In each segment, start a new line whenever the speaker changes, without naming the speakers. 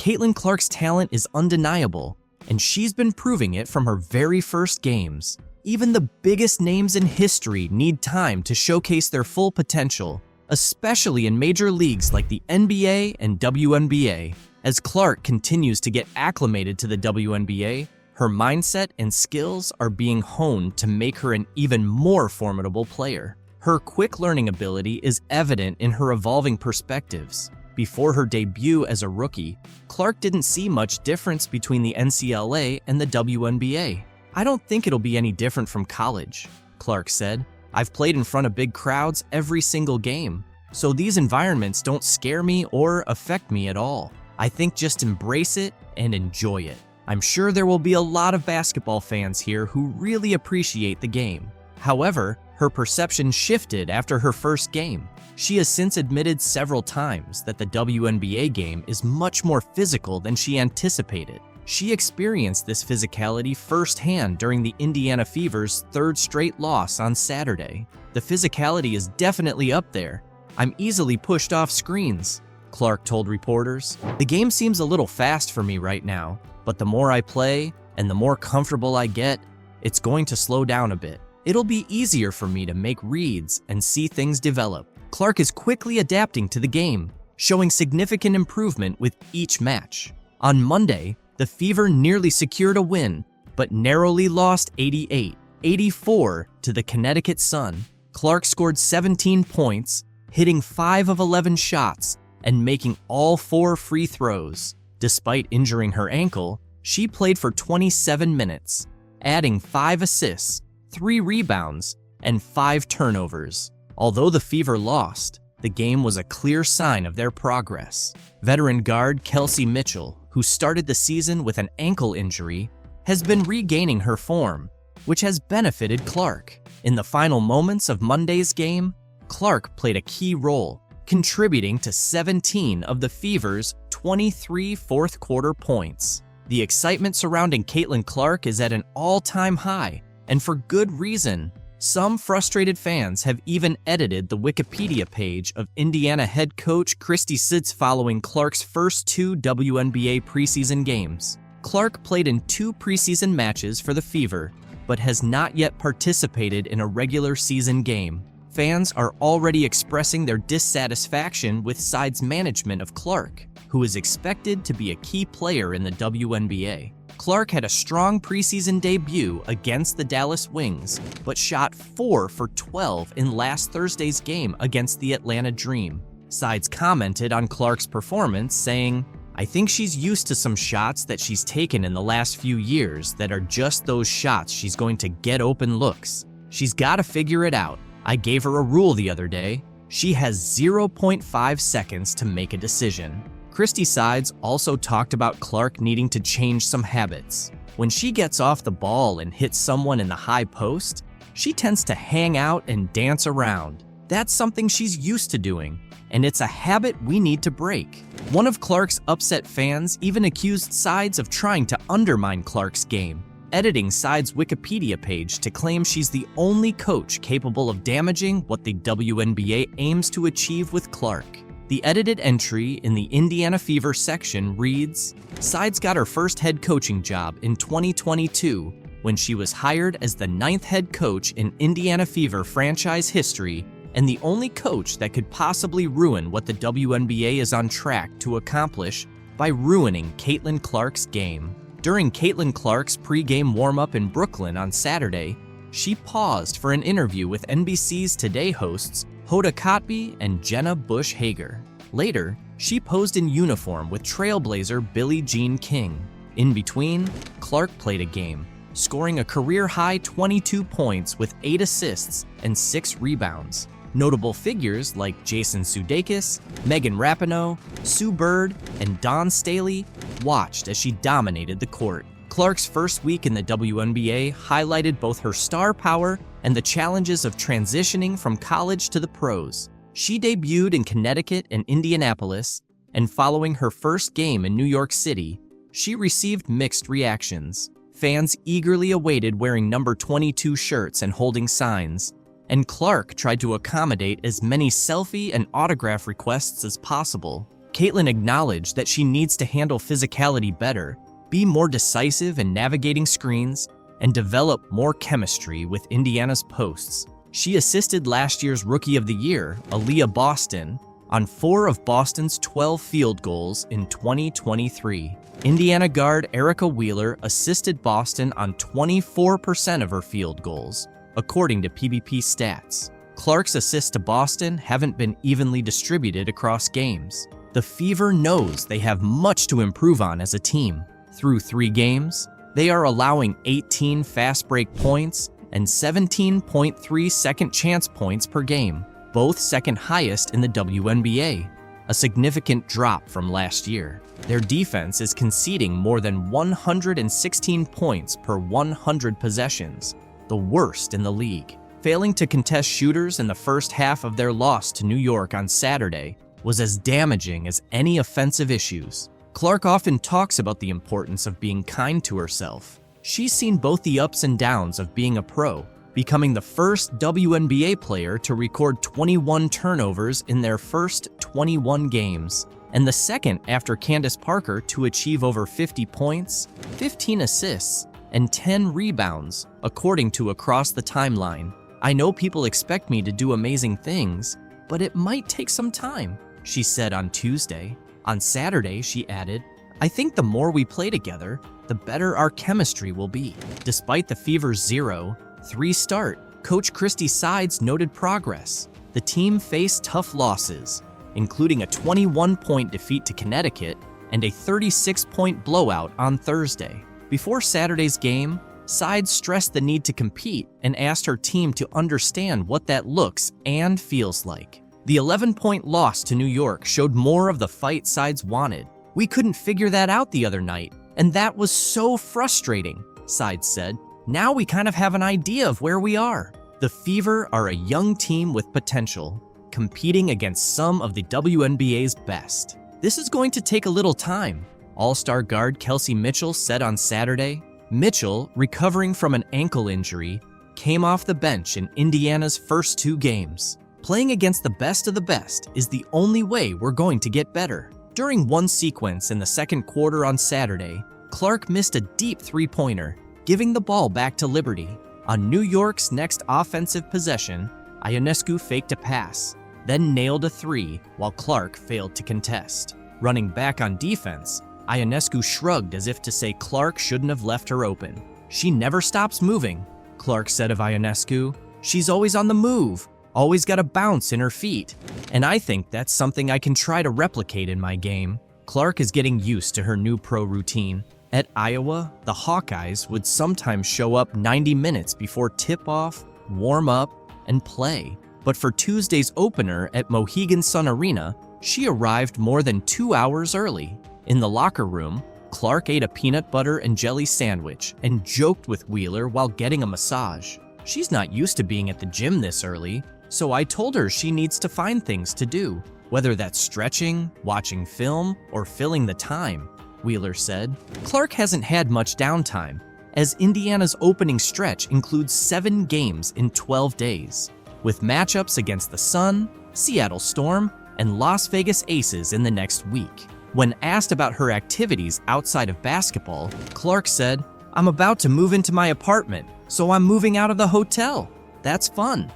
Caitlin Clark's talent is undeniable, and she's been proving it from her very first games. Even the biggest names in history need time to showcase their full potential, especially in major leagues like the NBA and WNBA. As Clark continues to get acclimated to the WNBA, her mindset and skills are being honed to make her an even more formidable player. Her quick learning ability is evident in her evolving perspectives. Before her debut as a rookie, Clark didn't see much difference between the NCAA and the WNBA. "I don't think it'll be any different from college," Clark said. "I've played in front of big crowds every single game, so these environments don't scare me or affect me at all. I think just embrace it and enjoy it. I'm sure there will be a lot of basketball fans here who really appreciate the game." However, her perception shifted after her first game. She has since admitted several times that the WNBA game is much more physical than she anticipated. She experienced this physicality firsthand during the Indiana Fever's third straight loss on Saturday. "The physicality is definitely up there. I'm easily pushed off screens," Clark told reporters. "The game seems a little fast for me right now, but the more I play and the more comfortable I get, it's going to slow down a bit. It'll be easier for me to make reads and see things develop." Clark is quickly adapting to the game, showing significant improvement with each match. On Monday, the Fever nearly secured a win, but narrowly lost 88-84 to the Connecticut Sun. Clark scored 17 points, hitting 5 of 11 shots and making all 4 free throws. Despite injuring her ankle, she played for 27 minutes, adding 5 assists, 3 rebounds, and 5 turnovers. Although the Fever lost, the game was a clear sign of their progress. Veteran guard Kelsey Mitchell, who started the season with an ankle injury, has been regaining her form, which has benefited Clark. In the final moments of Monday's game, Clark played a key role, contributing to 17 of the Fever's 23 fourth-quarter points. The excitement surrounding Caitlin Clark is at an all-time high, and for good reason. Some frustrated fans have even edited the Wikipedia page of Indiana head coach Christy Sitz following Clark's first 2 WNBA preseason games. Clark played in 2 preseason matches for the Fever, but has not yet participated in a regular season game. Fans are already expressing their dissatisfaction with side's management of Clark, who is expected to be a key player in the WNBA. Clark had a strong preseason debut against the Dallas Wings, but shot 4 for 12 in last Thursday's game against the Atlanta Dream. Sides commented on Clark's performance, saying, "I think she's used to some shots that she's taken in the last few years that are just those shots she's going to get open looks. She's got to figure it out. I gave her a rule the other day. She has 0.5 seconds to make a decision." Christy Sides also talked about Clark needing to change some habits. When she gets off the ball and hits someone in the high post, she tends to hang out and dance around. That's something she's used to doing, and it's a habit we need to break. One of Clark's upset fans even accused Sides of trying to undermine Clark's game, editing Sides' Wikipedia page to claim she's the only coach capable of damaging what the WNBA aims to achieve with Clark. The edited entry in the Indiana Fever section reads, "Sides got her first head coaching job in 2022 when she was hired as the 9th head coach in Indiana Fever franchise history and the only coach that could possibly ruin what the WNBA is on track to accomplish by ruining Caitlin Clark's game." During Caitlin Clark's pregame warm-up in Brooklyn on Saturday, she paused for an interview with NBC's Today hosts Hoda Kotb and Jenna Bush Hager. Later, she posed in uniform with Trailblazer Billie Jean King. In between, Clark played a game, scoring a career-high 22 points with 8 assists and 6 rebounds. Notable figures like Jason Sudeikis, Megan Rapinoe, Sue Bird, and Dawn Staley watched as she dominated the court. Clark's first week in the WNBA highlighted both her star power and the challenges of transitioning from college to the pros. She debuted in Connecticut and Indianapolis, and following her first game in New York City, she received mixed reactions. Fans eagerly awaited wearing number 22 shirts and holding signs, and Clark tried to accommodate as many selfie and autograph requests as possible. Caitlin acknowledged that she needs to handle physicality better, be more decisive in navigating screens, and develop more chemistry with Indiana's posts. She assisted last year's Rookie of the Year, Aaliyah Boston, on 4 of Boston's 12 field goals in 2023. Indiana guard Erica Wheeler assisted Boston on 24% of her field goals, according to PBP stats. Clark's assists to Boston haven't been evenly distributed across games. The Fever knows they have much to improve on as a team. Through 3 games, they are allowing 18 fast break points and 17.3 second chance points per game, both second highest in the WNBA, a significant drop from last year. Their defense is conceding more than 116 points per 100 possessions, the worst in the league. Failing to contest shooters in the first half of their loss to New York on Saturday was as damaging as any offensive issues. Clark often talks about the importance of being kind to herself. She's seen both the ups and downs of being a pro, becoming the first WNBA player to record 21 turnovers in their first 21 games, and the second after Candace Parker to achieve over 50 points, 15 assists, and 10 rebounds, according to Across the Timeline. "I know people expect me to do amazing things, but it might take some time," she said on Tuesday. On Saturday, she added, "I think the more we play together, the better our chemistry will be." Despite the Fever's 0-3 start, Coach Christy Sides noted progress. The team faced tough losses, including a 21-point defeat to Connecticut and a 36-point blowout on Thursday. Before Saturday's game, Sides stressed the need to compete and asked her team to understand what that looks and feels like. The 11-point loss to New York showed more of the fight Sides wanted. "We couldn't figure that out the other night, and that was so frustrating," Sides said. "Now we kind of have an idea of where we are." The Fever are a young team with potential, competing against some of the WNBA's best. "This is going to take a little time," All-Star guard Kelsey Mitchell said on Saturday. Mitchell, recovering from an ankle injury, came off the bench in Indiana's first 2 games. "Playing against the best of the best is the only way we're going to get better." During one sequence in the second quarter on Saturday, Clark missed a deep 3-pointer, giving the ball back to Liberty. On New York's next offensive possession, Ionescu faked a pass, then nailed a 3 while Clark failed to contest. Running back on defense, Ionescu shrugged as if to say Clark shouldn't have left her open. "She never stops moving," Clark said of Ionescu. "She's always on the move, always got a bounce in her feet, and I think that's something I can try to replicate in my game." Clark is getting used to her new pro routine. At Iowa, the Hawkeyes would sometimes show up 90 minutes before tip-off, warm up, and play. But for Tuesday's opener at Mohegan Sun Arena, she arrived more than 2 hours early. In the locker room, Clark ate a peanut butter and jelly sandwich and joked with Wheeler while getting a massage. "She's not used to being at the gym this early, so I told her she needs to find things to do, whether that's stretching, watching film, or filling the time," Wheeler said. Clark hasn't had much downtime, as Indiana's opening stretch includes 7 games in 12 days, with matchups against the Sun, Seattle Storm, and Las Vegas Aces in the next week. When asked about her activities outside of basketball, Clark said, "I'm about to move into my apartment, so I'm moving out of the hotel. That's fun."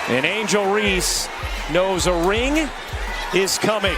And Angel Reese knows a ring is coming.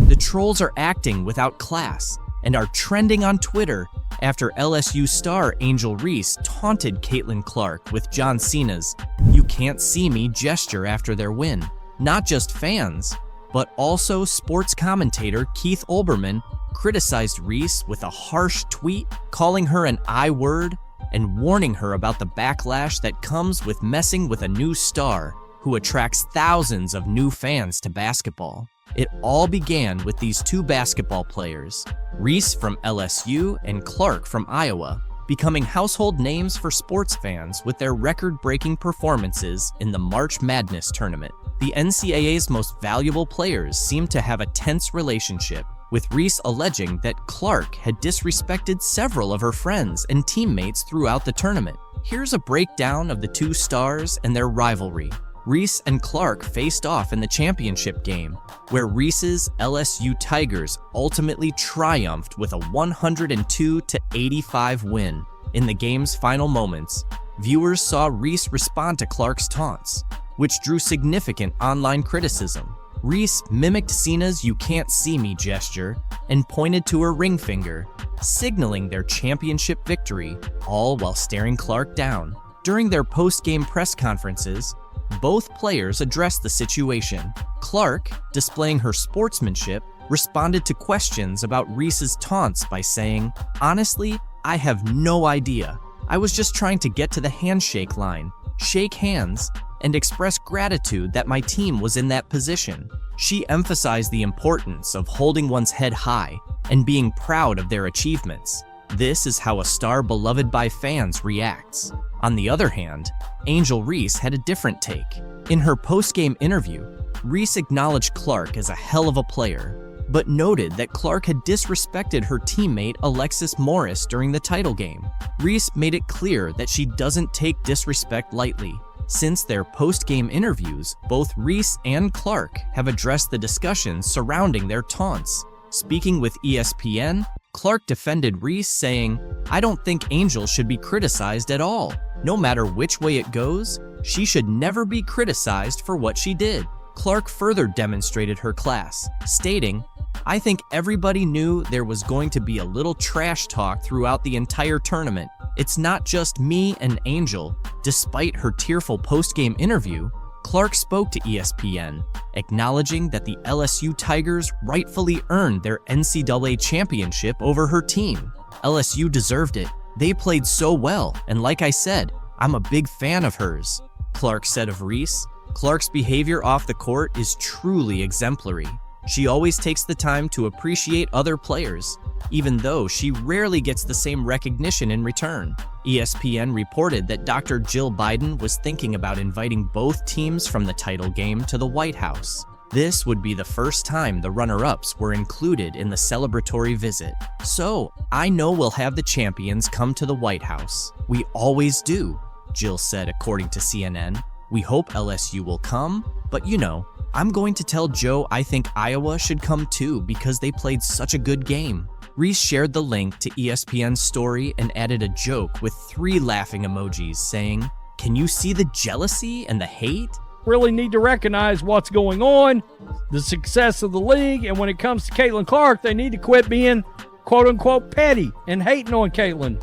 The trolls are acting without class and are trending on Twitter after LSU star Angel Reese taunted Caitlin Clark with John Cena's "You can't see me" gesture after their win. Not just fans, but also sports commentator Keith Olbermann criticized Reese with a harsh tweet, calling her an I-word and warning her about the backlash that comes with messing with a new star who attracts thousands of new fans to basketball. It all began with these 2 basketball players, Reese from LSU and Clark from Iowa, becoming household names for sports fans with their record-breaking performances in the March Madness tournament. The NCAA's most valuable players seem to have a tense relationship, with Reese alleging that Clark had disrespected several of her friends and teammates throughout the tournament. Here's a breakdown of the 2 stars and their rivalry. Reese and Clark faced off in the championship game, where Reese's LSU Tigers ultimately triumphed with a 102-85 win. In the game's final moments, viewers saw Reese respond to Clark's taunts, which drew significant online criticism. Reese mimicked Cena's "you can't see me" gesture and pointed to her ring finger, signaling their championship victory, all while staring Clark down. During their post-game press conferences, both players addressed the situation. Clark, displaying her sportsmanship, responded to questions about Reese's taunts by saying, "Honestly, I have no idea. I was just trying to get to the handshake line, shake hands, and express gratitude that my team was in that position." She emphasized the importance of holding one's head high and being proud of their achievements. This is how a star beloved by fans reacts. On the other hand, Angel Reese had a different take. In her post-game interview, Reese acknowledged Clark as a hell of a player, but noted that Clark had disrespected her teammate Alexis Morris during the title game. Reese made it clear that she doesn't take disrespect lightly. Since their post-game interviews, both Reese and Clark have addressed the discussions surrounding their taunts. Speaking with ESPN, Clark defended Reese, saying, "I don't think Angel should be criticized at all. No matter which way it goes, she should never be criticized for what she did." Clark further demonstrated her class, stating, "I think everybody knew there was going to be a little trash talk throughout the entire tournament. It's not just me and Angel." Despite her tearful post-game interview, Clark spoke to ESPN, acknowledging that the LSU Tigers rightfully earned their NCAA championship over her team. "LSU deserved it. They played so well, and like I said, I'm a big fan of hers," Clark said of Reese. Clark's behavior off the court is truly exemplary. She always takes the time to appreciate other players, even though she rarely gets the same recognition in return. ESPN reported that Dr. Jill Biden was thinking about inviting both teams from the title game to the White House. This would be the first time the runner-ups were included in the celebratory visit. "So, I know we'll have the champions come to the White House. We always do," Jill said, according to CNN. "We hope LSU will come, but you know, I'm going to tell Joe I think Iowa should come too because they played such a good game." Reese shared the link to ESPN's story and added a joke with 3 laughing emojis, saying, "Can you see the jealousy and the hate?"
Really need to recognize what's going on, the success of the league, and when it comes to Caitlin Clark, they need to quit being quote-unquote petty and hating on Caitlin.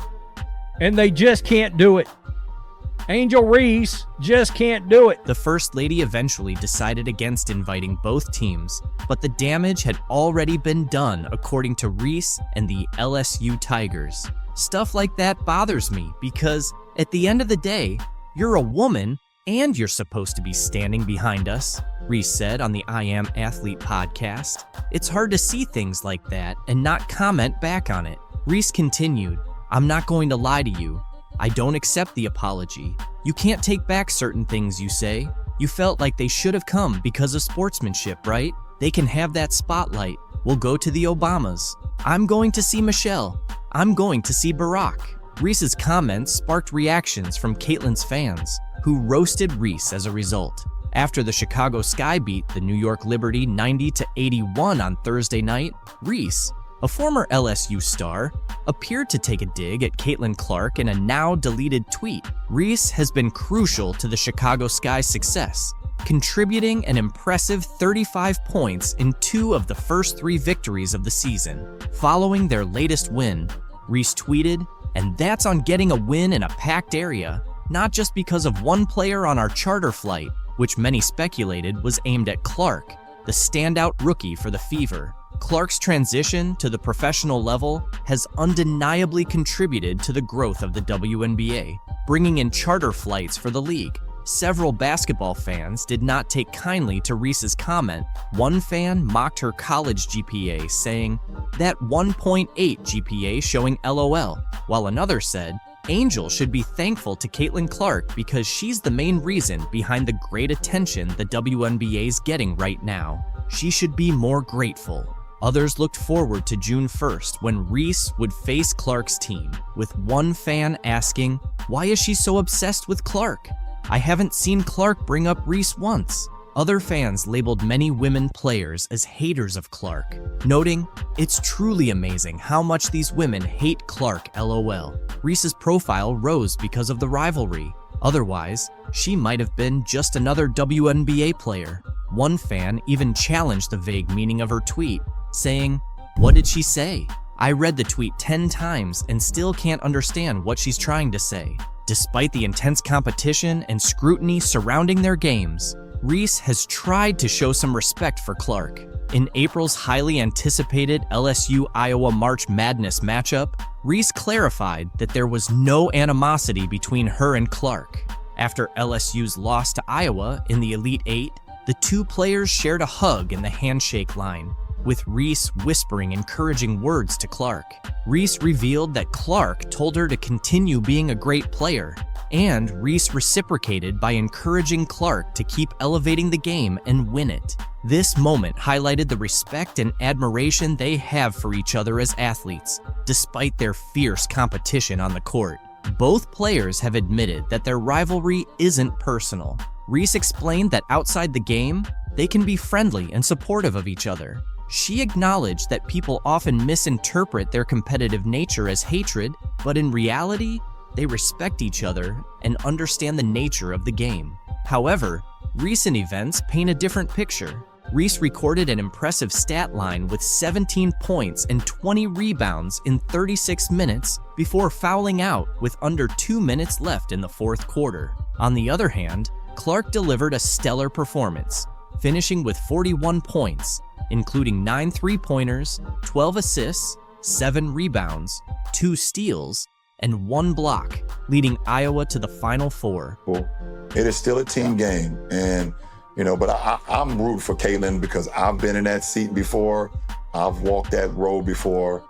And they just can't do it. Angel Reese just can't do it.
The First Lady eventually decided against inviting both teams, but the damage had already been done, according to Reese and the LSU Tigers. "Stuff like that bothers me because, at the end of the day, you're a woman and you're supposed to be standing behind us," Reese said on the I Am Athlete podcast. "It's hard to see things like that and not comment back on it." Reese continued, "I'm not going to lie to you. I don't accept the apology. You can't take back certain things you say. You felt like they should have come because of sportsmanship, right? They can have that spotlight. We'll go to the Obamas. I'm going to see Michelle. I'm going to see Barack." Reese's comments sparked reactions from Caitlin's fans, who roasted Reese as a result. After the Chicago Sky beat the New York Liberty 90-81 on Thursday night, Reese, a former LSU star, appeared to take a dig at Caitlin Clark in a now-deleted tweet. Reese has been crucial to the Chicago Sky's success, contributing an impressive 35 points in 2 of the first 3 victories of the season. Following their latest win, Reese tweeted, "And that's on getting a win in a packed area, not just because of one player on our charter flight," which many speculated was aimed at Clark, the standout rookie for the Fever. Clark's transition to the professional level has undeniably contributed to the growth of the WNBA, bringing in charter flights for the league. Several basketball fans did not take kindly to Reese's comment. One fan mocked her college GPA, saying, "That 1.8 GPA showing LOL," while another said, "Angel should be thankful to Caitlin Clark because she's the main reason behind the great attention the WNBA's getting right now. She should be more grateful." Others looked forward to June 1st when Reese would face Clark's team, with one fan asking, "Why is she so obsessed with Clark?" I haven't seen Clark bring up Reese once. Other fans labeled many women players as haters of Clark, noting, "It's truly amazing how much these women hate Clark, lol." Reese's profile rose because of the rivalry. Otherwise, she might have been just another WNBA player. One fan even challenged the vague meaning of her tweet, saying, "What did she say? I read the tweet 10 times and still can't understand what she's trying to say." Despite the intense competition and scrutiny surrounding their games, Reese has tried to show some respect for Clark. In April's highly anticipated LSU-Iowa March Madness matchup, Reese clarified that there was no animosity between her and Clark. After LSU's loss to Iowa in the Elite Eight, the two players shared a hug in the handshake line, with Reese whispering encouraging words to Clark. Reese revealed that Clark told her to continue being a great player, and Reese reciprocated by encouraging Clark to keep elevating the game and win it. This moment highlighted the respect and admiration they have for each other as athletes, despite their fierce competition on the court. Both players have admitted that their rivalry isn't personal. Reese explained that outside the game, they can be friendly and supportive of each other. She acknowledged that people often misinterpret their competitive nature as hatred, but in reality, they respect each other and understand the nature of the game. However, recent events paint a different picture. Reese recorded an impressive stat line with 17 points and 20 rebounds in 36 minutes before fouling out with under 2 minutes left in the fourth quarter. On the other hand, Clark delivered a stellar performance, finishing with 41 points, including 9 three-pointers, 12 assists, 7 rebounds, 2 steals, and 1 block, leading Iowa to the Final Four.
It is still a team game, and but I'm rooting for Caitlin because I've been in that seat before. I've walked that road before.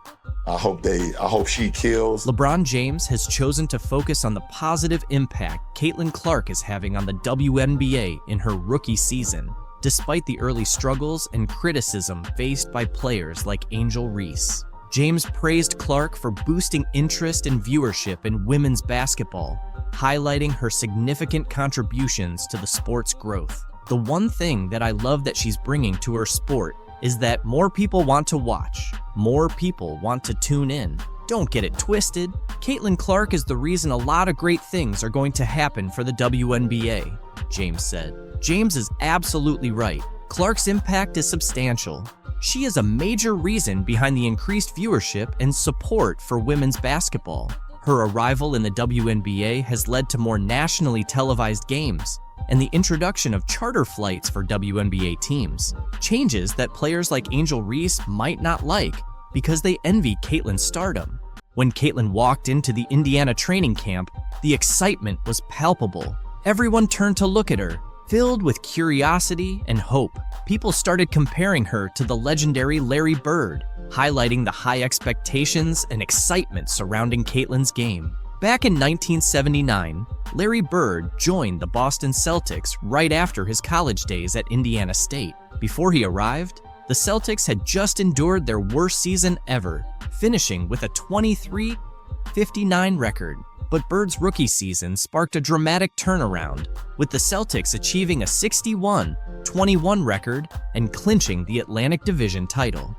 I hope she kills.
LeBron James has chosen to focus on the positive impact Caitlin Clark is having on the WNBA in her rookie season, despite the early struggles and criticism faced by players like Angel Reese. James praised Clark for boosting interest and viewership in women's basketball, highlighting her significant contributions to the sport's growth. "The one thing that I love that she's bringing to her sport is that more people want to watch, more people want to tune in. Don't get it twisted. Caitlin Clark is the reason a lot of great things are going to happen for the WNBA," James said. James is absolutely right. Clark's impact is substantial. She is a major reason behind the increased viewership and support for women's basketball. Her arrival in the WNBA has led to more nationally televised games and the introduction of charter flights for WNBA teams, changes that players like Angel Reese might not like because they envy Caitlin's stardom. When Caitlin walked into the Indiana training camp, the excitement was palpable. Everyone turned to look at her, filled with curiosity and hope. People started comparing her to the legendary Larry Bird, highlighting the high expectations and excitement surrounding Caitlin's game. Back in 1979, Larry Bird joined the Boston Celtics right after his college days at Indiana State. Before he arrived, the Celtics had just endured their worst season ever, finishing with a 23-59 record. But Bird's rookie season sparked a dramatic turnaround, with the Celtics achieving a 61-21 record and clinching the Atlantic Division title.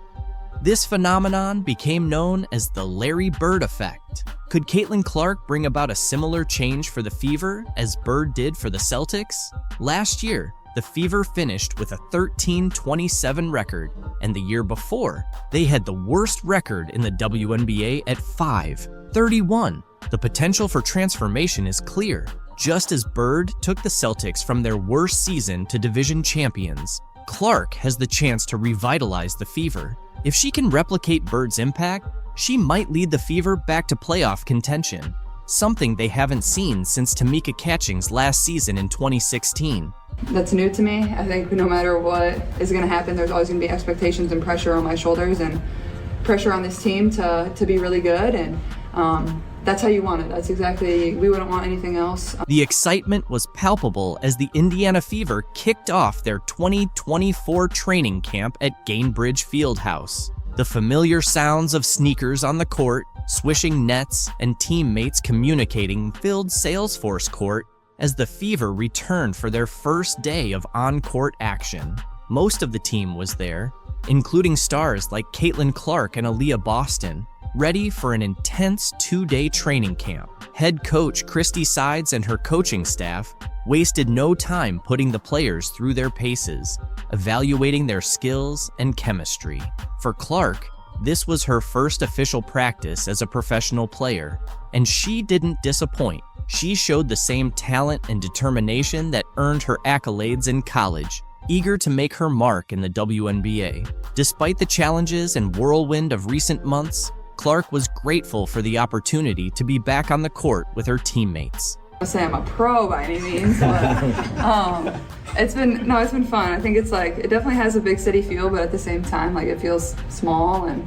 This phenomenon became known as the Larry Bird effect. Could Caitlin Clark bring about a similar change for the Fever as Bird did for the Celtics? Last year, the Fever finished with a 13-27 record, and the year before, they had the worst record in the WNBA at 5-31. The potential for transformation is clear. Just as Bird took the Celtics from their worst season to division champions, Clark has the chance to revitalize the Fever. If she can replicate Bird's impact, she might lead the Fever back to playoff contention, something they haven't seen since Tamika Catching's last season in 2016.
That's new to me. I think no matter what is going to happen, there's always going to be expectations and pressure on my shoulders and pressure on this team to be really good, and that's how you want it. That's exactly, we wouldn't want anything else.
The excitement was palpable as the Indiana Fever kicked off their 2024 training camp at Gainbridge Fieldhouse. The familiar sounds of sneakers on the court, swishing nets, and teammates communicating filled Salesforce Court as the Fever returned for their first day of on-court action. Most of the team was there, including stars like Caitlin Clark and Aaliyah Boston, ready for an intense 2-day training camp. Head coach Christy Sides and her coaching staff wasted no time putting the players through their paces, evaluating their skills and chemistry. For Clark, this was her first official practice as a professional player, and she didn't disappoint. She showed the same talent and determination that earned her accolades in college, eager to make her mark in the WNBA. Despite the challenges and whirlwind of recent months, Clark was grateful for the opportunity to be back on the court with her teammates.
I say I'm a pro by any means, but it's been fun. I think it's like, it definitely has a big city feel, but at the same time, like, it feels small and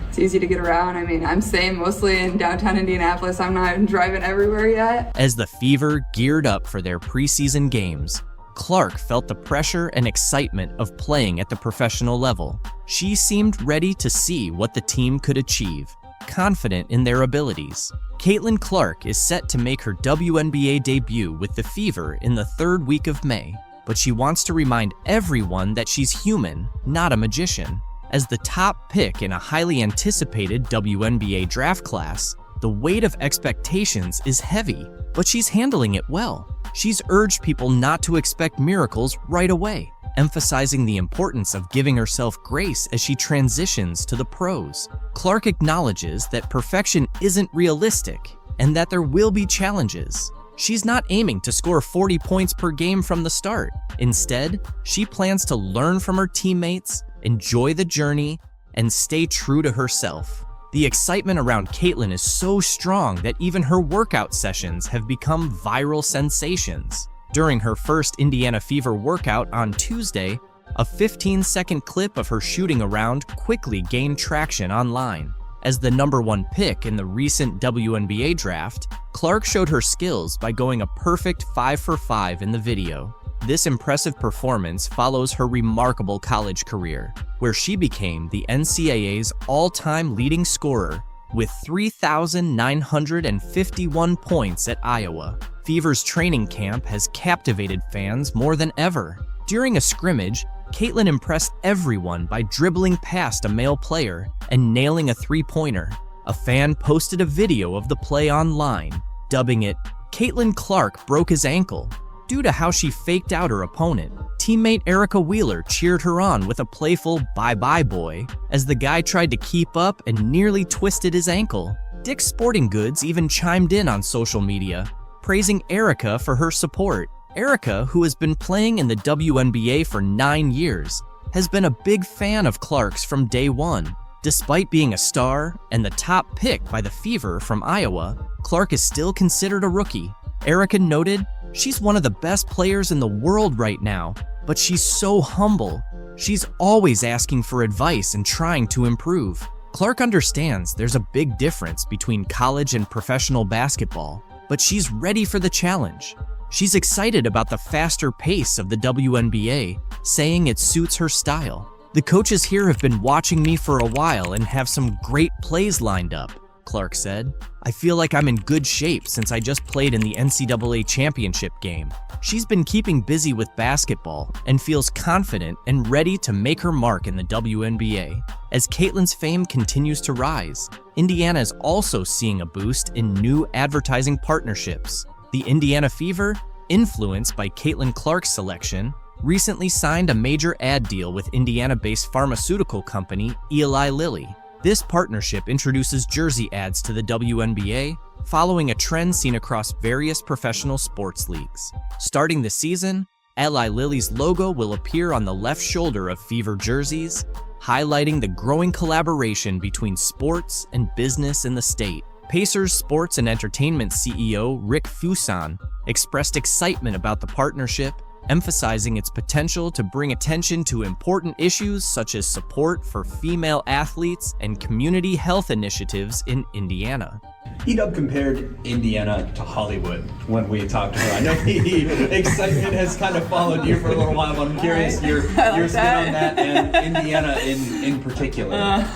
it's easy to get around. I mean, I'm staying mostly in downtown Indianapolis. I'm not driving everywhere yet.
As the Fever geared up for their preseason games, Clark felt the pressure and excitement of playing at the professional level. She seemed ready to see what the team could achieve, confident in their abilities. Caitlin Clark is set to make her WNBA debut with the Fever in the 3rd week of May, but she wants to remind everyone that she's human, not a magician. As the top pick in a highly anticipated WNBA draft class, the weight of expectations is heavy, but she's handling it well. She's urged people not to expect miracles right away, emphasizing the importance of giving herself grace as she transitions to the pros. Clark acknowledges that perfection isn't realistic and that there will be challenges. She's not aiming to score 40 points per game from the start. Instead, she plans to learn from her teammates, enjoy the journey, and stay true to herself. The excitement around Caitlin is so strong that even her workout sessions have become viral sensations. During her first Indiana Fever workout on Tuesday, a 15-second clip of her shooting around quickly gained traction online. As the #1 pick in the recent WNBA draft, Clark showed her skills by going a perfect 5 for 5 in the video. This impressive performance follows her remarkable college career, where she became the NCAA's all-time leading scorer with 3,951 points at Iowa. Fever's training camp has captivated fans more than ever. During a scrimmage, Caitlin impressed everyone by dribbling past a male player and nailing a three-pointer. A fan posted a video of the play online, dubbing it, "Caitlin Clark broke his ankle." Due to how she faked out her opponent, teammate Erica Wheeler cheered her on with a playful "bye-bye boy" as the guy tried to keep up and nearly twisted his ankle. Dick's Sporting Goods even chimed in on social media, praising Erica for her support. Erica, who has been playing in the WNBA for 9 years, has been a big fan of Clark's from day one. Despite being a star and the top pick by the Fever from Iowa, Clark is still considered a rookie. Erica noted, "She's one of the best players in the world right now, but she's so humble. She's always asking for advice and trying to improve." Clark understands there's a big difference between college and professional basketball, but she's ready for the challenge. She's excited about the faster pace of the WNBA, saying it suits her style. "The coaches here have been watching me for a while and have some great plays lined up," Clark said. "I feel like I'm in good shape since I just played in the NCAA championship game." She's been keeping busy with basketball and feels confident and ready to make her mark in the WNBA. As Caitlin's fame continues to rise, Indiana is also seeing a boost in new advertising partnerships. The Indiana Fever, influenced by Caitlin Clark's selection, recently signed a major ad deal with Indiana-based pharmaceutical company Eli Lilly. This partnership introduces jersey ads to the WNBA, following a trend seen across various professional sports leagues. Starting this season, Eli Lilly's logo will appear on the left shoulder of Fever jerseys, highlighting the growing collaboration between sports and business in the state. Pacers Sports and Entertainment CEO Rick Fuson expressed excitement about the partnership, emphasizing its potential to bring attention to important issues such as support for female athletes and community health initiatives in Indiana.
E-Dub compared Indiana to Hollywood when we talked to her. I know the excitement has kind of followed you for a little while, but I'm curious your spin on that and Indiana in particular.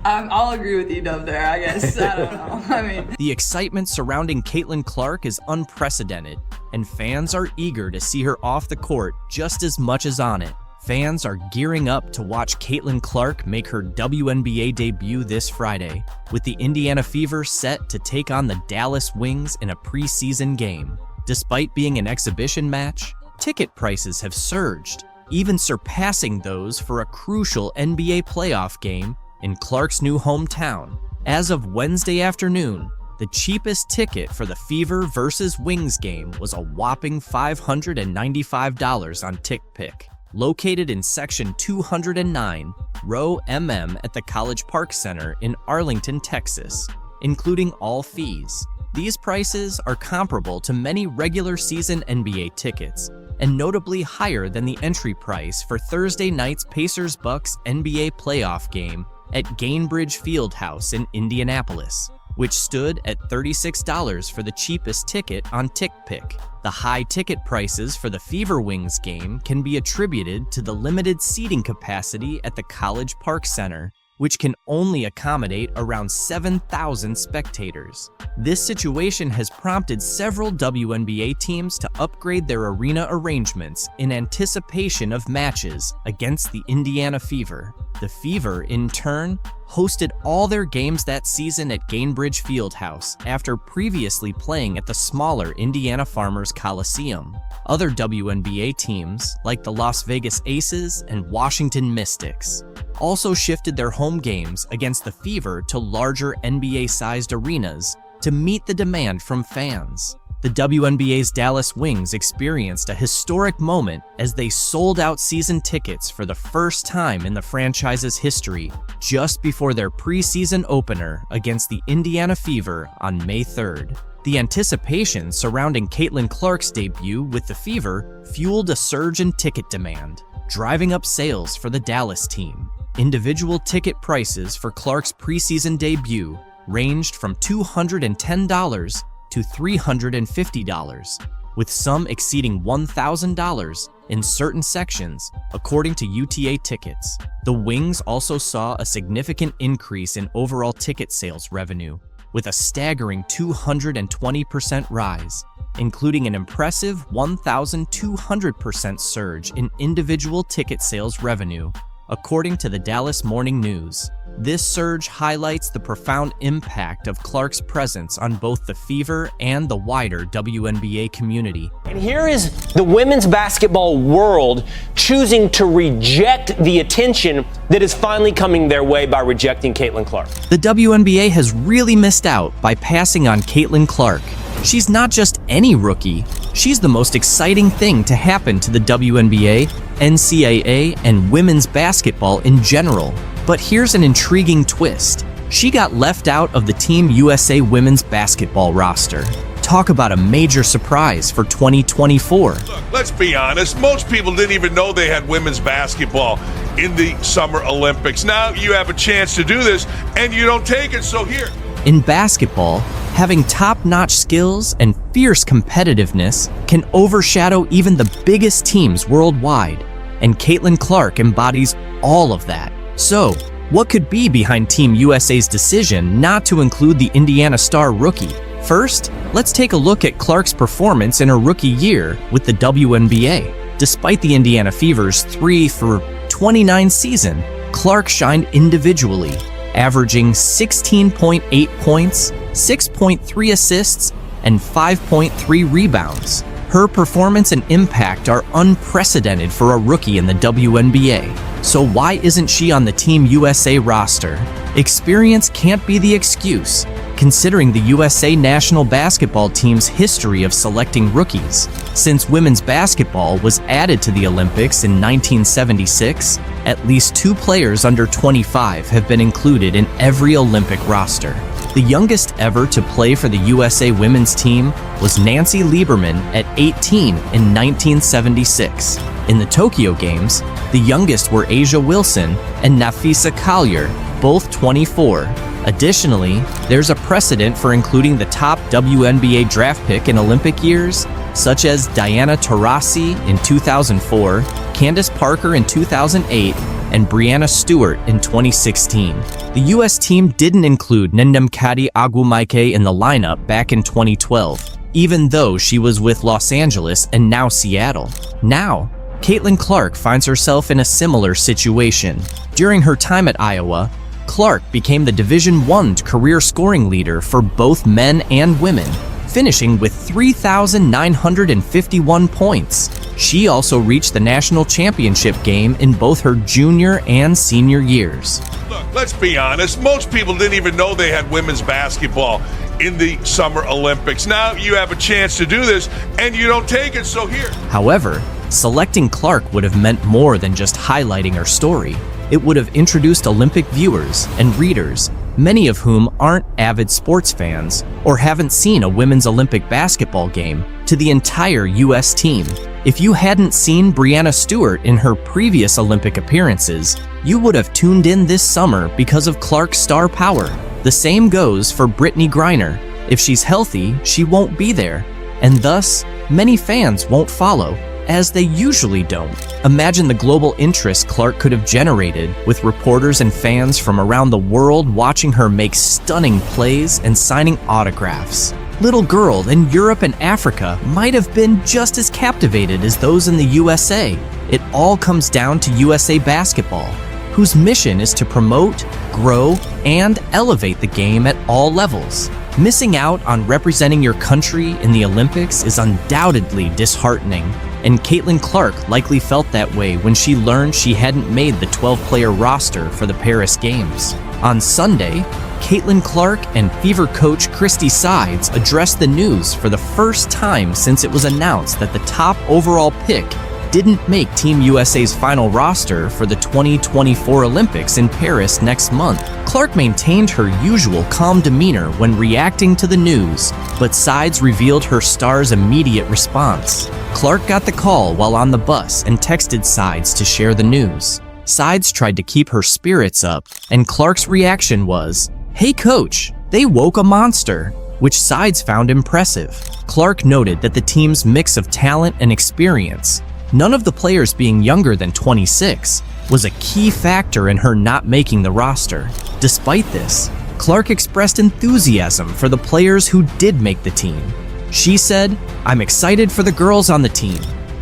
I'll agree with you, Dove, there, I guess. I don't know. I mean,
The excitement surrounding Caitlin Clark is unprecedented, and fans are eager to see her off the court just as much as on it. Fans are gearing up to watch Caitlin Clark make her WNBA debut this Friday, with the Indiana Fever set to take on the Dallas Wings in a preseason game. Despite being an exhibition match, ticket prices have surged, even surpassing those for a crucial NBA playoff game in Clark's new hometown. As of Wednesday afternoon, the cheapest ticket for the Fever versus Wings game was a whopping $595 on TickPick. Located in Section 209, Row MM at the College Park Center in Arlington, Texas, including all fees. These prices are comparable to many regular season NBA tickets, and notably higher than the entry price for Thursday night's Pacers-Bucks NBA playoff game at Gainbridge Fieldhouse in Indianapolis, which stood at $36 for the cheapest ticket on TickPick. The high ticket prices for the Fever Wings game can be attributed to the limited seating capacity at the College Park Center, which can only accommodate around 7,000 spectators. This situation has prompted several WNBA teams to upgrade their arena arrangements in anticipation of matches against the Indiana Fever. The Fever, in turn, hosted all their games that season at Gainbridge Fieldhouse after previously playing at the smaller Indiana Farmers Coliseum. Other WNBA teams, like the Las Vegas Aces and Washington Mystics, also shifted their home games against the Fever to larger NBA-sized arenas to meet the demand from fans. The WNBA's Dallas Wings experienced a historic moment as they sold out season tickets for the first time in the franchise's history just before their preseason opener against the Indiana Fever on May 3rd. The anticipation surrounding Caitlin Clark's debut with the Fever fueled a surge in ticket demand, driving up sales for the Dallas team. Individual ticket prices for Clark's preseason debut ranged from $210 to $350, with some exceeding $1,000 in certain sections, according to UTA Tickets. The Wings also saw a significant increase in overall ticket sales revenue, with a staggering 220% rise, including an impressive 1,200% surge in individual ticket sales revenue, according to the Dallas Morning News. This surge highlights the profound impact of Clark's presence on both the Fever and the wider WNBA community.
And here is the women's basketball world choosing to reject the attention that is finally coming their way by rejecting Caitlin Clark.
The WNBA has really missed out by passing on Caitlin Clark. She's not just any rookie, she's the most exciting thing to happen to the WNBA, NCAA, and women's basketball in general. But here's an intriguing twist. She got left out of the Team USA women's basketball roster. Talk about a major surprise for 2024.
Look, let's be honest, most people didn't even know they had women's basketball in the Summer Olympics. Now you have a chance to do this, and you don't take it, so here.
In basketball, having top-notch skills and fierce competitiveness can overshadow even the biggest teams worldwide, and Caitlin Clark embodies all of that. So, what could be behind Team USA's decision not to include the Indiana Star rookie? First, let's take a look at Clark's performance in her rookie year with the WNBA. Despite the Indiana Fever's 3-for-29 season, Clark shined individually, averaging 16.8 points, 6.3 assists, and 5.3 rebounds. Her performance and impact are unprecedented for a rookie in the WNBA. So why isn't she on the Team USA roster? Experience can't be the excuse, considering the USA national basketball team's history of selecting rookies. Since women's basketball was added to the Olympics in 1976, at least 2 players under 25 have been included in every Olympic roster. The youngest ever to play for the USA women's team was Nancy Lieberman at 18 in 1976. In the Tokyo Games, the youngest were Asia Wilson and Nafisa Collier, both 24. Additionally, there's a precedent for including the top WNBA draft pick in Olympic years, such as Diana Taurasi in 2004, Candace Parker in 2008, and Brianna Stewart in 2016. The U.S. team didn't include Ndamukadi Agwumaike in the lineup back in 2012, even though she was with Los Angeles and now Seattle. Now, Caitlin Clark finds herself in a similar situation. During her time at Iowa, Clark became the Division I career scoring leader for both men and women, finishing with 3,951 points. She also reached the national championship game in both her junior and senior years.
Look, let's be honest. Most people didn't even know they had women's basketball in the Summer Olympics. Now you have a chance to do this, and you don't take it, so here.
However, selecting Clark would have meant more than just highlighting her story. It would have introduced Olympic viewers and readers, many of whom aren't avid sports fans or haven't seen a women's Olympic basketball game, to the entire U.S. team. If you hadn't seen Brianna Stewart in her previous Olympic appearances, you would have tuned in this summer because of Clark's star power. The same goes for Brittany Griner. If she's healthy, she won't be there, and thus, many fans won't follow, as they usually don't. Imagine the global interest Clark could have generated, with reporters and fans from around the world watching her make stunning plays and signing autographs. Little girls in Europe and Africa might have been just as captivated as those in the USA. It all comes down to USA Basketball, whose mission is to promote, grow, and elevate the game at all levels. Missing out on representing your country in the Olympics is undoubtedly disheartening, and Caitlin Clark likely felt that way when she learned she hadn't made the 12-player roster for the Paris Games. On Sunday, Caitlin Clark and Fever coach Christy Sides addressed the news for the first time since it was announced that the top overall pick didn't make Team USA's final roster for the 2024 Olympics in Paris next month. Clark maintained her usual calm demeanor when reacting to the news, but Sides revealed her star's immediate response. Clark got the call while on the bus and texted Sides to share the news. Sides tried to keep her spirits up, and Clark's reaction was, "Hey coach, they woke a monster," which Sides found impressive. Clark noted that the team's mix of talent and experience, none of the players being younger than 26, was a key factor in her not making the roster. Despite this, Clark expressed enthusiasm for the players who did make the team. She said, "I'm excited for the girls on the team.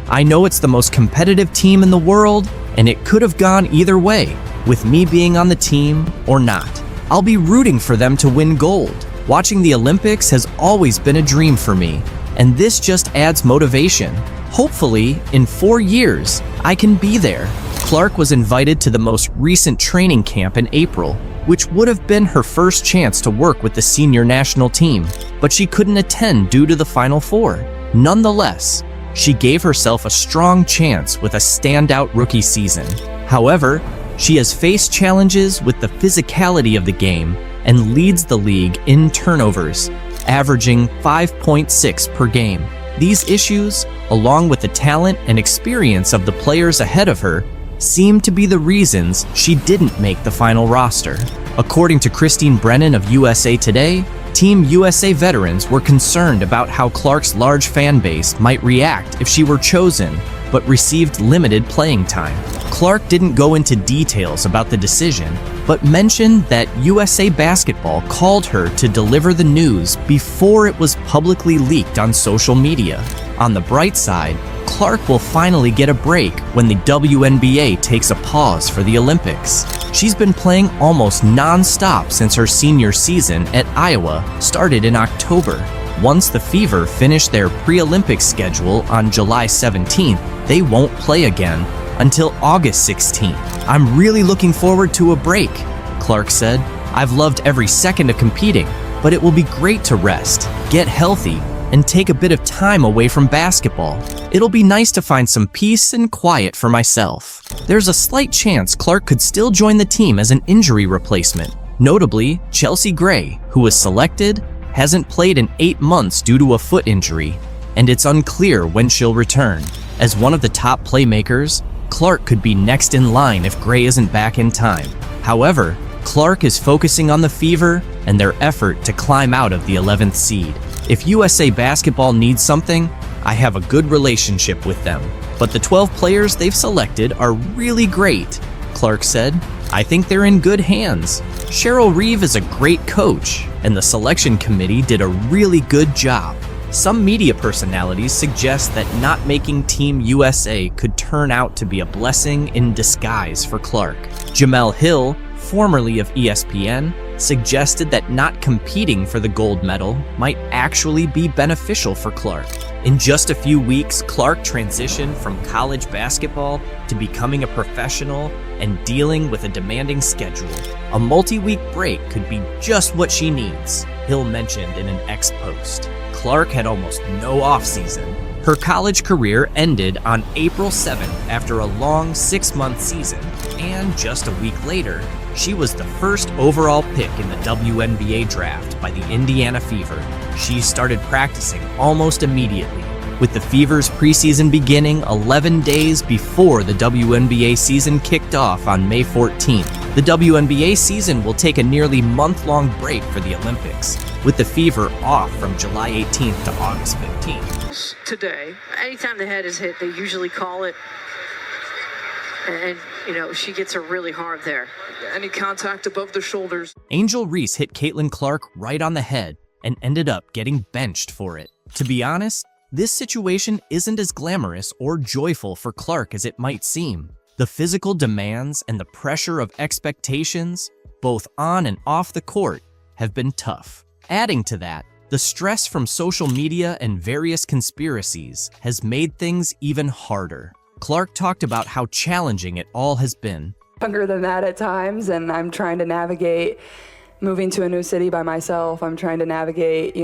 I know it's the most competitive team in the world, and it could have gone either way, with me being on the team or not. I'll be rooting for them to win gold. Watching the Olympics has always been a dream for me, and this just adds motivation. Hopefully, in 4 years, I can be there." Clark was invited to the most recent training camp in April, which would have been her first chance to work with the senior national team, but she couldn't attend due to the Final Four. Nonetheless, she gave herself a strong chance with a standout rookie season. However, she has faced challenges with the physicality of the game and leads the league in turnovers, averaging 5.6 per game. These issues, along with the talent and experience of the players ahead of her, seem to be the reasons she didn't make the final roster. According to Christine Brennan of USA Today, Team USA veterans were concerned about how Clark's large fan base might react if she were chosen, but received limited playing time. Clark didn't go into details about the decision, but mentioned that USA Basketball called her to deliver the news before it was publicly leaked on social media. On the bright side, Clark will finally get a break when the WNBA takes a pause for the Olympics. She's been playing almost non-stop since her senior season at Iowa started in October. Once the Fever finish their pre-Olympic schedule on July 17th, they won't play again until August 16th. "I'm really looking forward to a break," Clark said. "I've loved every second of competing, but it will be great to rest, get healthy, and take a bit of time away from basketball. It'll be nice to find some peace and quiet for myself." There's a slight chance Clark could still join the team as an injury replacement. Notably, Chelsea Gray, who was selected, hasn't played in 8 months due to a foot injury, and it's unclear when she'll return. As one of the top playmakers, Clark could be next in line if Gray isn't back in time. However, Clark is focusing on the Fever and their effort to climb out of the 11th seed. If USA Basketball needs something, I have a good relationship with them, but the 12 players they've selected are really great. Clark said. I think they're in good hands. Cheryl Reeve is a great coach, and the selection committee did a really good job. Some media personalities suggest that not making Team USA could turn out to be a blessing in disguise for Clark. Jamel Hill, formerly of ESPN, suggested that not competing for the gold medal might actually be beneficial for Clark. In just a few weeks, Clark transitioned from college basketball to becoming a professional and dealing with a demanding schedule. A multi-week break could be just what she needs, Hill mentioned in an X post. Clark had almost no offseason. Her college career ended on April 7th after a long 6-month season, and just a week later, she was the first overall pick in the WNBA draft by the Indiana Fever. She started practicing almost immediately, with the Fever's preseason beginning 11 days before the WNBA season kicked off on May 14th. The WNBA season will take a nearly month-long break for the Olympics, with the Fever off from July 18th to August 15th.
Today, anytime the head is hit, they usually call it, and she gets her really hard there. Any contact above the shoulders.
Angel Reese hit Caitlin Clark right on the head and ended up getting benched for it. To be honest, this situation isn't as glamorous or joyful for Clark as it might seem. The physical demands and the pressure of expectations, both on and off the court, have been tough. Adding to that, the stress from social media and various conspiracies has made things even harder. Clark talked about how challenging it all has been.
Younger than that at times, and I'm trying to navigate moving to a new city by myself. I'm trying to navigate,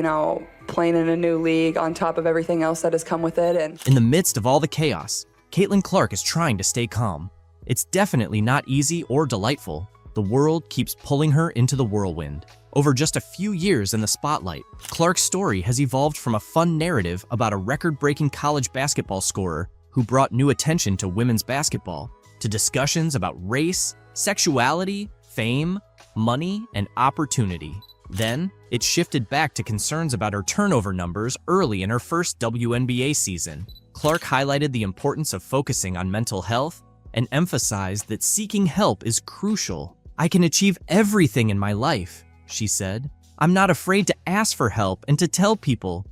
playing in a new league on top of everything else that has come with it. And
in the midst of all the chaos, Caitlin Clark is trying to stay calm. It's definitely not easy or delightful. The world keeps pulling her into the whirlwind. Over just a few years in the spotlight, Clark's story has evolved from a fun narrative about a record-breaking college basketball scorer who brought new attention to women's basketball, to discussions about race, sexuality, fame, money, and opportunity. Then, it shifted back to concerns about her turnover numbers early in her first WNBA season. Clark highlighted the importance of focusing on mental health and emphasized that seeking help is crucial. I can achieve everything in my life, she said. I'm not afraid to ask for help and to tell people,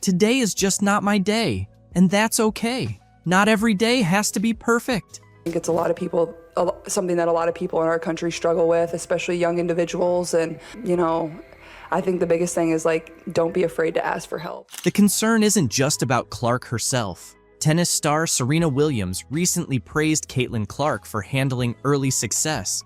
today is just not my day, and that's okay. Not every day has to be perfect.
I think it's something that a lot of people in our country struggle with, especially young individuals. And, I think the biggest thing is don't be afraid to ask for help.
The concern isn't just about Clark herself. Tennis star Serena Williams recently praised Caitlin Clark for handling early success,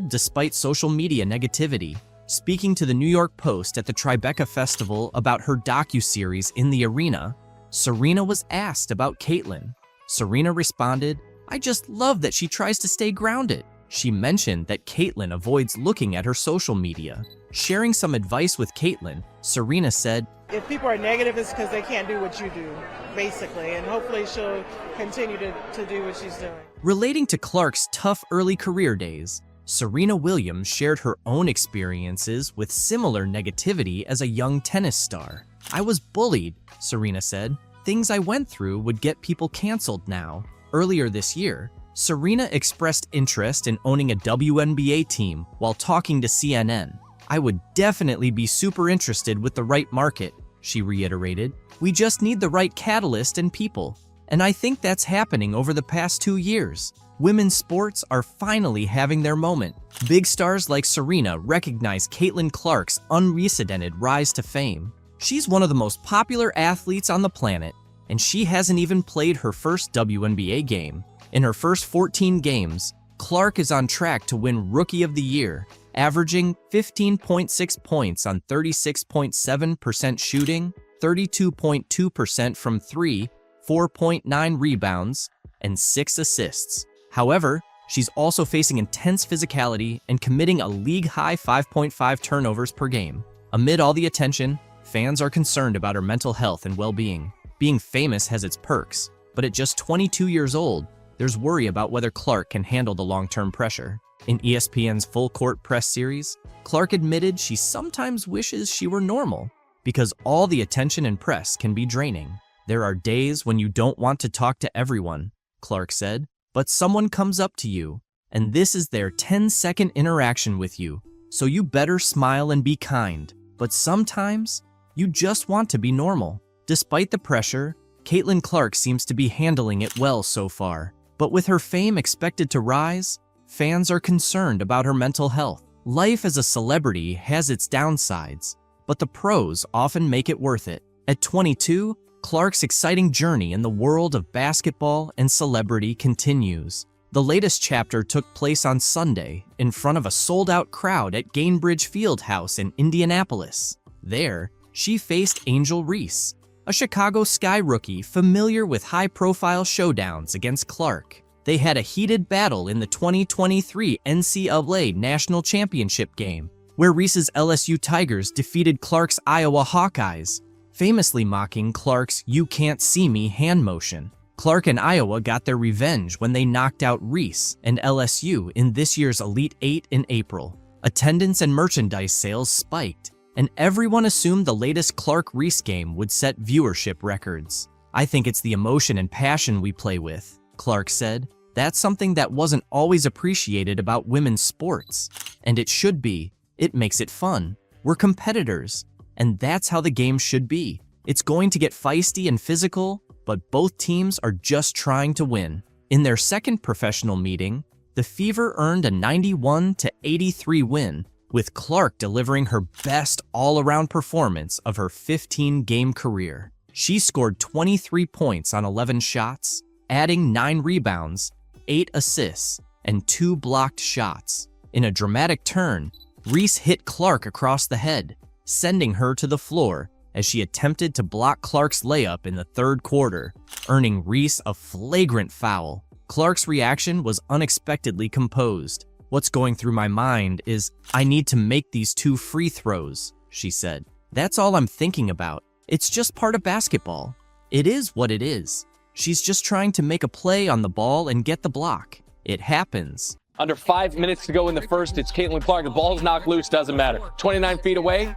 despite social media negativity. Speaking to the New York Post at the Tribeca Festival about her docuseries In the Arena, Serena was asked about Caitlin. Serena responded, I just love that she tries to stay grounded. She mentioned that Caitlin avoids looking at her social media. Sharing some advice with Caitlin, Serena said,
if people are negative, it's because they can't do what you do, basically, and hopefully she'll continue to do what she's doing.
Relating to Clark's tough early career days, Serena Williams shared her own experiences with similar negativity as a young tennis star. I was bullied, Serena said. Things I went through would get people canceled now. Earlier this year, Serena expressed interest in owning a WNBA team while talking to CNN. I would definitely be super interested with the right market, she reiterated. We just need the right catalyst and people. And I think that's happening over the past 2 years. Women's sports are finally having their moment. Big stars like Serena recognize Caitlin Clark's unprecedented rise to fame. She's one of the most popular athletes on the planet, and she hasn't even played her first WNBA game. In her first 14 games, Clark is on track to win Rookie of the Year, averaging 15.6 points on 36.7% shooting, 32.2% from three, 4.9 rebounds, and 6 assists. However, she's also facing intense physicality and committing a league-high 5.5 turnovers per game. Amid all the attention, fans are concerned about her mental health and well-being. Being famous has its perks, but at just 22 years old, there's worry about whether Clark can handle the long-term pressure. In ESPN's Full Court Press series, Clark admitted she sometimes wishes she were normal, because all the attention and press can be draining. There are days when you don't want to talk to everyone, Clark said, but someone comes up to you, and this is their 10-second interaction with you, so you better smile and be kind. But sometimes, you just want to be normal. Despite the pressure, Caitlin Clark seems to be handling it well so far. But with her fame expected to rise, fans are concerned about her mental health. Life as a celebrity has its downsides, but the pros often make it worth it. At 22, Clark's exciting journey in the world of basketball and celebrity continues. The latest chapter took place on Sunday in front of a sold-out crowd at Gainbridge Fieldhouse in Indianapolis. There, she faced Angel Reese, a Chicago Sky rookie familiar with high-profile showdowns against Clark. They had a heated battle in the 2023 NCAA National Championship game, where Reese's LSU Tigers defeated Clark's Iowa Hawkeyes, famously mocking Clark's "you can't see me" hand motion. Clark and Iowa got their revenge when they knocked out Reese and LSU in this year's Elite Eight in April. Attendance and merchandise sales spiked, and everyone assumed the latest Clark-Reese game would set viewership records. "I think it's the emotion and passion we play with," Clark said. "That's something that wasn't always appreciated about women's sports. And it should be. It makes it fun. We're competitors. And that's how the game should be. It's going to get feisty and physical, but both teams are just trying to win." In their second professional meeting, the Fever earned a 91-83 win, with Clark delivering her best all-around performance of her 15-game career. She scored 23 points on 11 shots, adding 9 rebounds, 8 assists, and 2 blocked shots. In a dramatic turn, Reese hit Clark across the head, sending her to the floor as she attempted to block Clark's layup in the third quarter, earning Reese a flagrant foul. Clark's reaction was unexpectedly composed. "What's going through my mind is, I need to make these 2 free throws," she said. "That's all I'm thinking about. It's just part of basketball. It is what it is. She's just trying to make a play on the ball and get the block. It happens."
Under 5 minutes to go in the first, it's Caitlin Clark. The ball's knocked loose, doesn't matter. 29 feet away,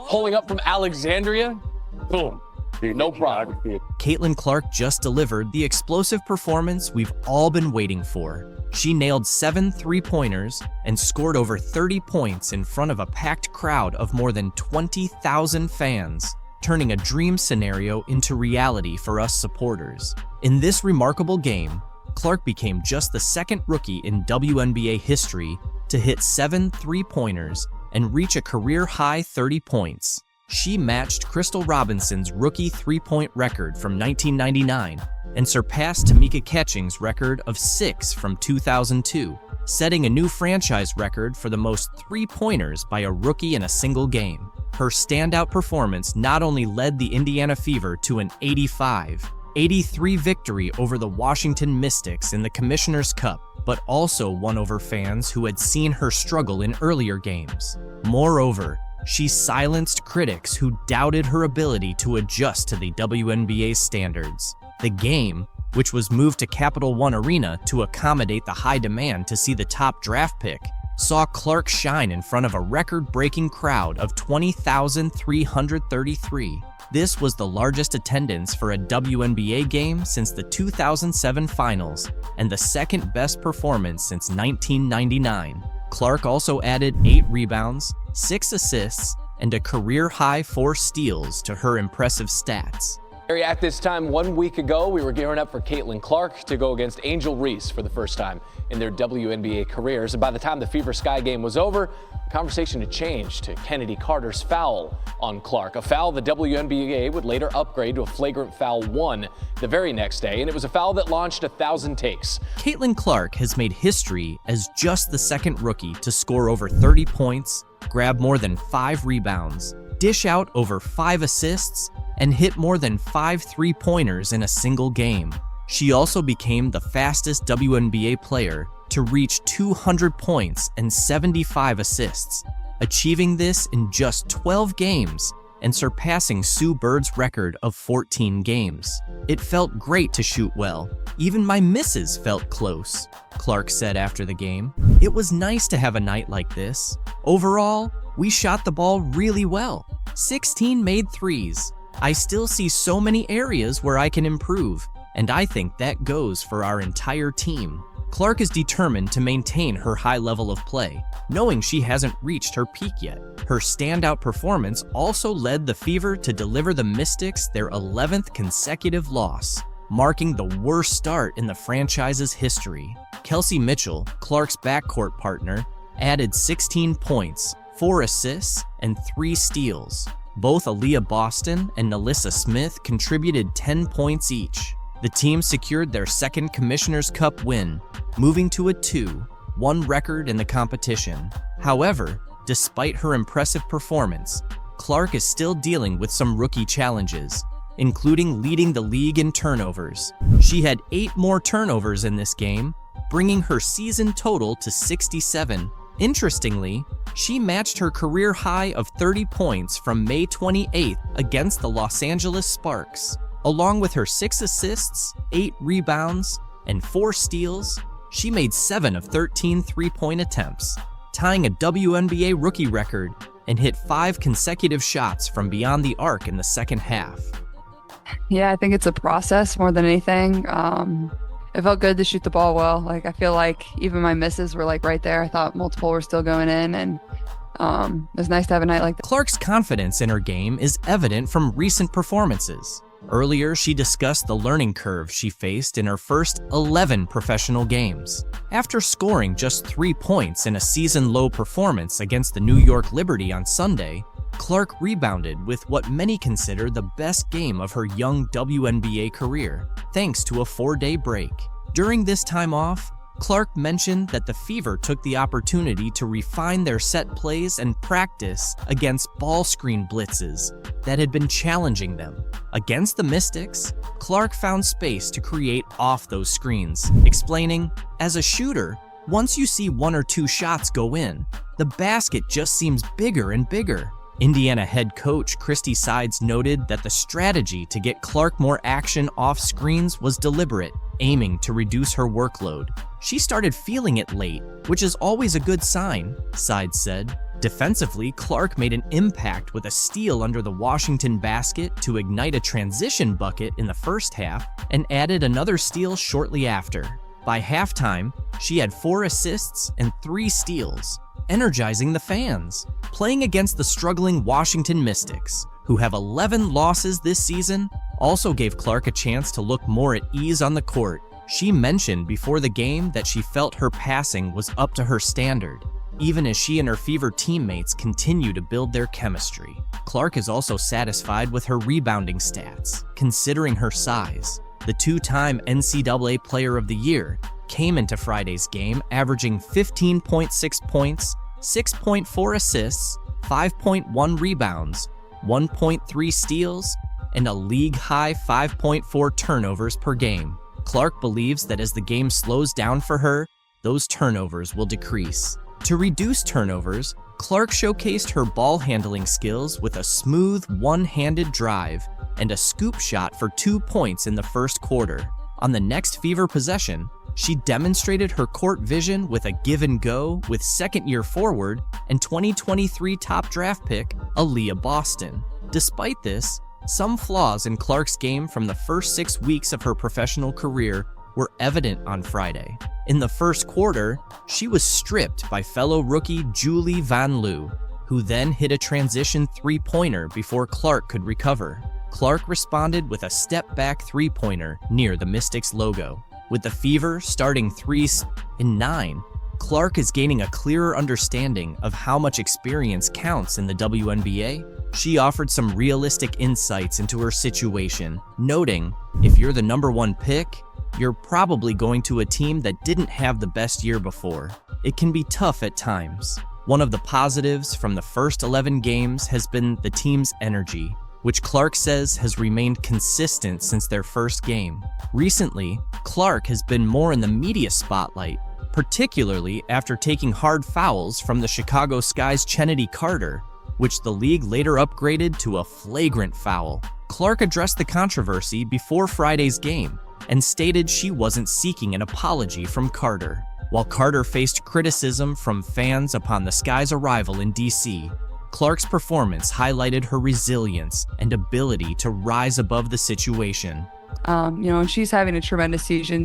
pulling up from Alexandria. Boom. No problem.
Caitlin Clark just delivered the explosive performance we've all been waiting for. She nailed 7 three-pointers and scored over 30 points in front of a packed crowd of more than 20,000 fans, turning a dream scenario into reality for us supporters. In this remarkable game, Clark became just the second rookie in WNBA history to hit 7 three-pointers and reach a career-high 30 points. She matched Crystal Robinson's rookie three-point record from 1999 and surpassed Tamika Catching's record of 6 from 2002, setting a new franchise record for the most three-pointers by a rookie in a single game. Her standout performance not only led the Indiana Fever to an 85-83 victory over the Washington Mystics in the Commissioner's Cup, but also won over fans who had seen her struggle in earlier games. Moreover, she silenced critics who doubted her ability to adjust to the WNBA standards. The game, which was moved to Capital One Arena to accommodate the high demand to see the top draft pick, saw Clark shine in front of a record-breaking crowd of 20,333. This was the largest attendance for a WNBA game since the 2007 finals and the second best performance since 1999. Clark also added 8 rebounds, 6 assists, and a career-high 4 steals to her impressive stats.
At this time 1 week ago, we were gearing up for Caitlin Clark to go against Angel Reese for the first time in their WNBA careers. And by the time the Fever Sky game was over, the conversation had changed to Kennedy Carter's foul on Clark, a foul the WNBA would later upgrade to a flagrant foul 1 the very next day, and it was a foul that launched 1,000 takes.
Caitlin Clark has made history as just the second rookie to score over 30 points, grab more than 5 rebounds, dish out over 5 assists, and hit more than 5 three-pointers in a single game. She also became the fastest WNBA player to reach 200 points and 75 assists, achieving this in just 12 games and surpassing Sue Bird's record of 14 games. "It felt great to shoot well. Even my misses felt close," Clark said after the game. "It was nice to have a night like this. Overall, we shot the ball really well. 16 made threes. I still see so many areas where I can improve, and I think that goes for our entire team." Clark is determined to maintain her high level of play, knowing she hasn't reached her peak yet. Her standout performance also led the Fever to deliver the Mystics their 11th consecutive loss, marking the worst start in the franchise's history. Kelsey Mitchell, Clark's backcourt partner, added 16 points, 4 assists, and 3 steals. Both Aaliyah Boston and Nalissa Smith contributed 10 points each. The team secured their second Commissioner's Cup win, moving to a 2-1 record in the competition. However, despite her impressive performance, Clark is still dealing with some rookie challenges, including leading the league in turnovers. She had 8 more turnovers in this game, bringing her season total to 67. Interestingly, she matched her career high of 30 points from May 28th against the Los Angeles Sparks. Along with her 6 assists, 8 rebounds, and 4 steals, she made 7 of 13 three-point attempts, tying a WNBA rookie record, and hit 5 consecutive shots from beyond the arc in the second half.
Yeah, I think it's a process more than anything. It felt good to shoot the ball well. Like, I feel like even my misses were like right there. I thought multiple were still going in, and it was nice to have a night like that.
Clark's confidence in her game is evident from recent performances. Earlier, she discussed the learning curve she faced in her first 11 professional games. After scoring just 3 points in a season-low performance against the New York Liberty on Sunday, Clark rebounded with what many consider the best game of her young WNBA career, thanks to a 4-day break. During this time off, Clark mentioned that the Fever took the opportunity to refine their set plays and practice against ball screen blitzes that had been challenging them. Against the Mystics, Clark found space to create off those screens, explaining, "As a shooter, once you see 1 or 2 shots go in, the basket just seems bigger and bigger." Indiana head coach Christy Sides noted that the strategy to get Clark more action off screens was deliberate, aiming to reduce her workload. "She started feeling it late, which is always a good sign," Sides said. Defensively, Clark made an impact with a steal under the Washington basket to ignite a transition bucket in the first half and added another steal shortly after. By halftime, she had 4 assists and 3 steals, energizing the fans. Playing against the struggling Washington Mystics, who have 11 losses this season, also gave Clark a chance to look more at ease on the court. She mentioned before the game that she felt her passing was up to her standard, even as she and her Fever teammates continue to build their chemistry. Clark is also satisfied with her rebounding stats, considering her size. The 2-time NCAA Player of the Year came into Friday's game averaging 15.6 points, 6.4 assists, 5.1 rebounds, 1.3 steals, and a league-high 5.4 turnovers per game. Clark believes that as the game slows down for her, those turnovers will decrease. To reduce turnovers, Clark showcased her ball handling skills with a smooth one-handed drive and a scoop shot for 2 points in the first quarter. On the next Fever possession, she demonstrated her court vision with a give and go with second-year forward and 2023 top draft pick Aaliyah Boston. Despite this, some flaws in Clark's game from the first 6 weeks of her professional career were evident on Friday. In the first quarter, she was stripped by fellow rookie Julie Van Loo, who then hit a transition three-pointer before Clark could recover. Clark responded with a step-back three-pointer near the Mystics logo. With the Fever starting 3s in 9, Clark is gaining a clearer understanding of how much experience counts in the WNBA. She offered some realistic insights into her situation, noting, "If you're the #1 pick, you're probably going to a team that didn't have the best year before. It can be tough at times." One of the positives from the first 11 games has been the team's energy, which Clark says has remained consistent since their first game. Recently, Clark has been more in the media spotlight, particularly after taking hard fouls from the Chicago Sky's Chennedy Carter, which the league later upgraded to a flagrant foul. Clark addressed the controversy before Friday's game and stated she wasn't seeking an apology from Carter. While Carter faced criticism from fans upon the Sky's arrival in DC, Clark's performance highlighted her resilience and ability to rise above the situation.
And she's having a tremendous season.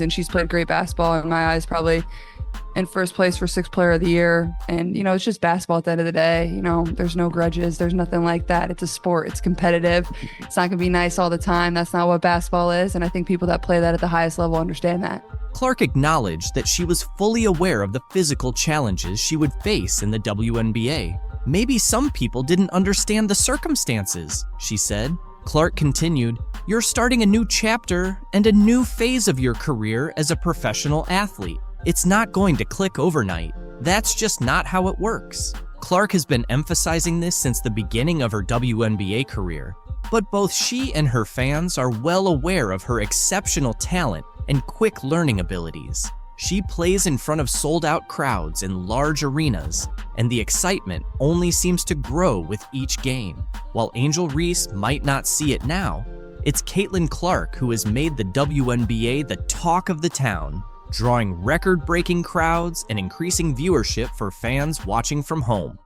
She's played great basketball in my eyes, probably in first place for 6th player of the year. And, it's just basketball at the end of the day. There's no grudges. There's nothing like that. It's a sport. It's competitive. It's not going to be nice all the time. That's not what basketball is. And I think people that play that at the highest level understand that.
Clark acknowledged that she was fully aware of the physical challenges she would face in the WNBA. Maybe some people didn't understand the circumstances, she said. Clark continued, "You're starting a new chapter and a new phase of your career as a professional athlete. It's not going to click overnight. That's just not how it works." Clark has been emphasizing this since the beginning of her WNBA career, but both she and her fans are well aware of her exceptional talent and quick learning abilities. She plays in front of sold-out crowds in large arenas, and the excitement only seems to grow with each game. While Angel Reese might not see it now, it's Caitlin Clark who has made the WNBA the talk of the town, drawing record-breaking crowds and increasing viewership for fans watching from home.